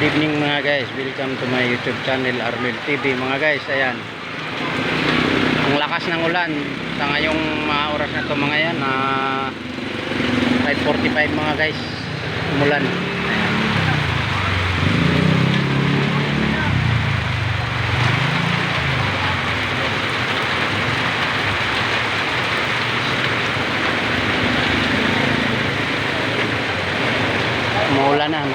Good evening mga guys, welcome to my YouTube channel Armel TV mga guys. Ayan, ang lakas ng ulan sa ngayong mga oras na to mga yan, 5:45 mga guys, umulan. Umuulan na.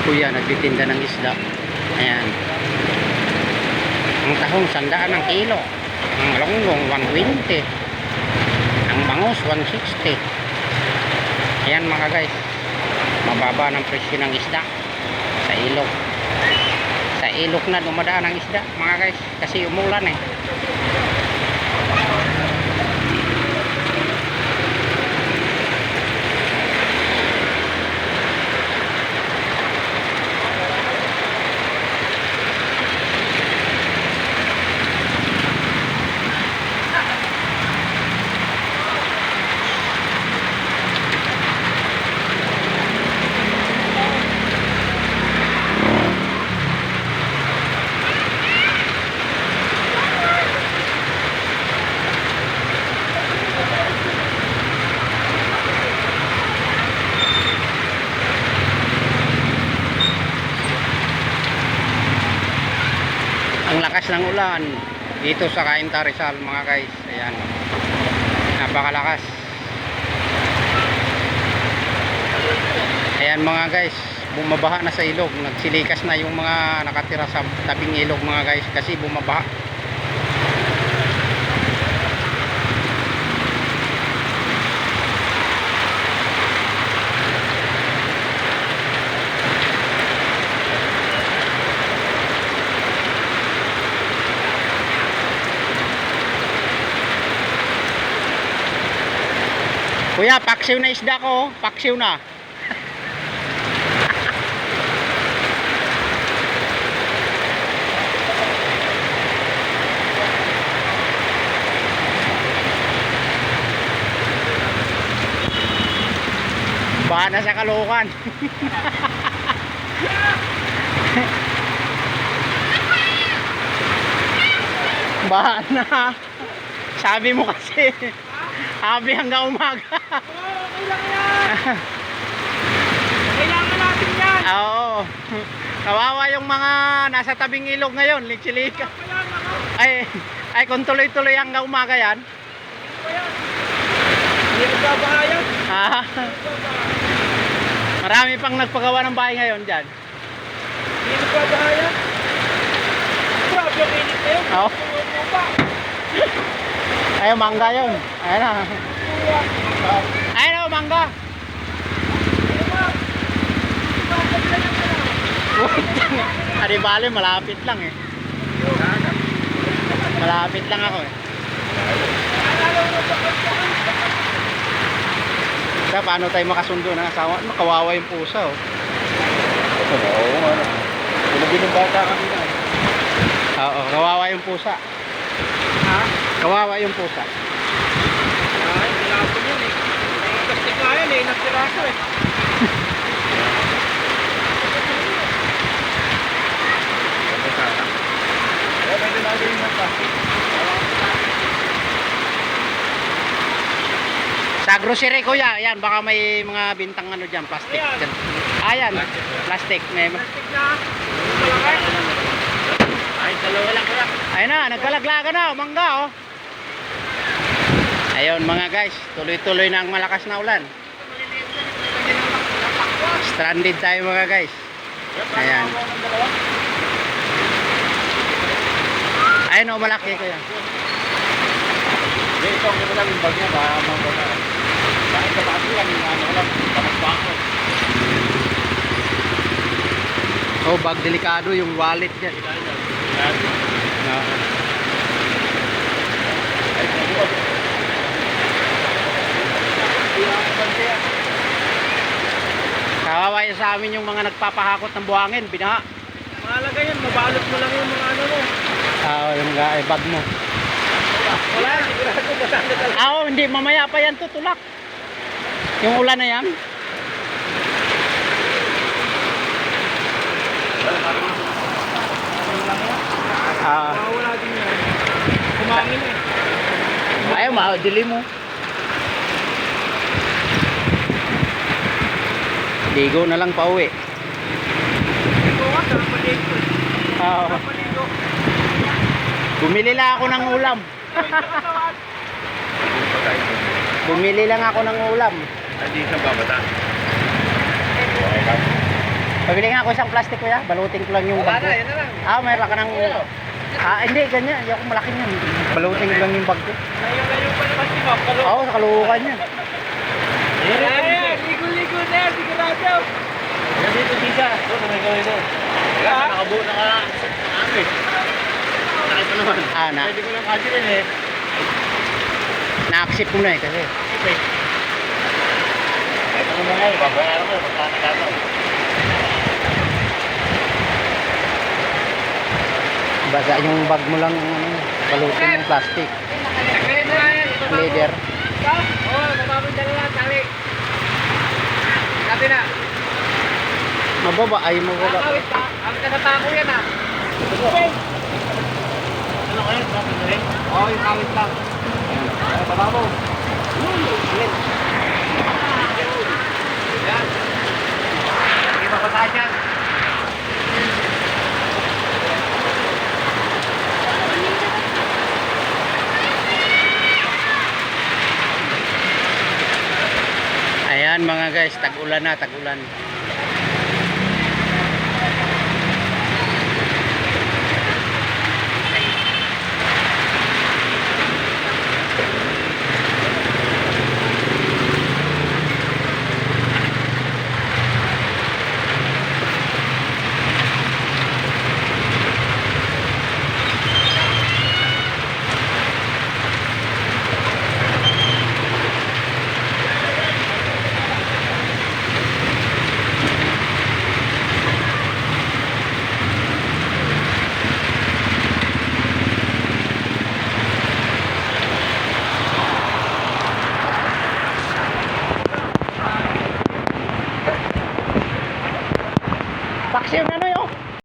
Kuya nagtitinda ng isda. Ayan, ang tahong 100 ang kilo, ang longgong 120, ang bangus 160. Ayan mga guys, mababa ng presyo ng isda sa ilog. Sa ilog na dumadaan ang isda mga guys, kasi umulan eh. Ang lakas ng ulan dito sa Cainta Rizal mga guys. Ayan, napakalakas. Ayan mga guys, bumabaha na sa ilog. Nagsilikas na yung mga nakatira sa tabing ilog mga guys, kasi bumabaha. Kuya, paksiw na isda ko, paksiw na. Baha na sa Caloocan. Baha na. Sabi mo kasi habi hanggang umaga. Okay lang yan. Kailangan natin yan. Oo. Kawawa yung mga nasa tabing ilog ngayon, litsilika. Ay kung tuloy-tuloy hanggang umaga yan. Hindi nagbabahayan. Marami pang nagpagawa ng bahay ngayon dyan. Hindi nagbabahayan. Grabe yung init na yun. Oo. Ayun, mangga yun. Ayun na. Ayun na, mangga. Ari bale, malapit lang eh. Malapit lang ako eh. Kaya paano tayo makasundo ng asawa? Kawawa yung pusa oh. Oo nga. Pinabi ng bata kami na. Oo, kawawa yung pusa. Ha? Kawawa yung pusa. Ay, nilapon yun eh. Plastic nga yan eh, nagtiraso eh. Pwede natin yung plastic. Sa grocery kuya, ayan, baka may mga bintang ano dyan, plastic. Ayan, plastic. May... Plastic na. Malaki. Ay, dalawa lang kuya. Ayun na, nagkalaglaga na, mangga oh. Ayun mga guys, tuloy-tuloy na ang malakas na ulan. Stranded tayo mga guys. Ayan. Ayun oh, malaki kuya. Ito ang ito lang yung bag niya, baka mababa. Bakit sa baso lang yung ano lang, bakit. Oh, bag delikado yung wallet niya. Kawawa yun sa amin yung mga nagpapahakot ng buhangin, binaha. Mahalaga yan, mabalot mo lang yung mga ano mo. Yung bag mo. Wala, sigurado masanda talaga. Hindi, mamaya pa yan tutulak. Yung ulan na yan. Wala din yan. Kumangin eh. Ayaw, maadili mo. Ligo na lang pa uwi. Ito nga, sarap maligo. Sarap maligo. Bumili lang ako ng ulam. Bumili lang ako ng ulam. Hindi siya babata. Pabili nga ako isang plastic ko ya. Balutin ko lang yung bag ko. Yan na lang. Mayroon ka ng... hindi, ganyan. Hindi ako malaki niyan. Balutin ko lang yung bag ko. Layo pa naman si Ma'am. Sa kaluhukan niya. Ligo-ligo na yan, sigurado. Yan dito, Tisa. Ito, may gawin doon. Nakabuo na ka. Ano eh. Nakit mo naman. Pwede ko lang kasi rin eh. Na-accept ko na kasi. Okay. Ito mo nga eh, babayaran ko. Magkano gagawin? Basa yung bag mo lang balutin ng plastic. Nagkalit na yan. Leather. Oo, mababang dalawa, tali. Sabi na. Mababa, mababa. Kawit ka. Kawit ka sa tako yan ah. Ano kayo? Kawit na rin? Oo, yung kawit lang. Baba mo. Yan. Hindi mapatahan yan. Ayan mga guys, tag-ulan na, tag-ulan.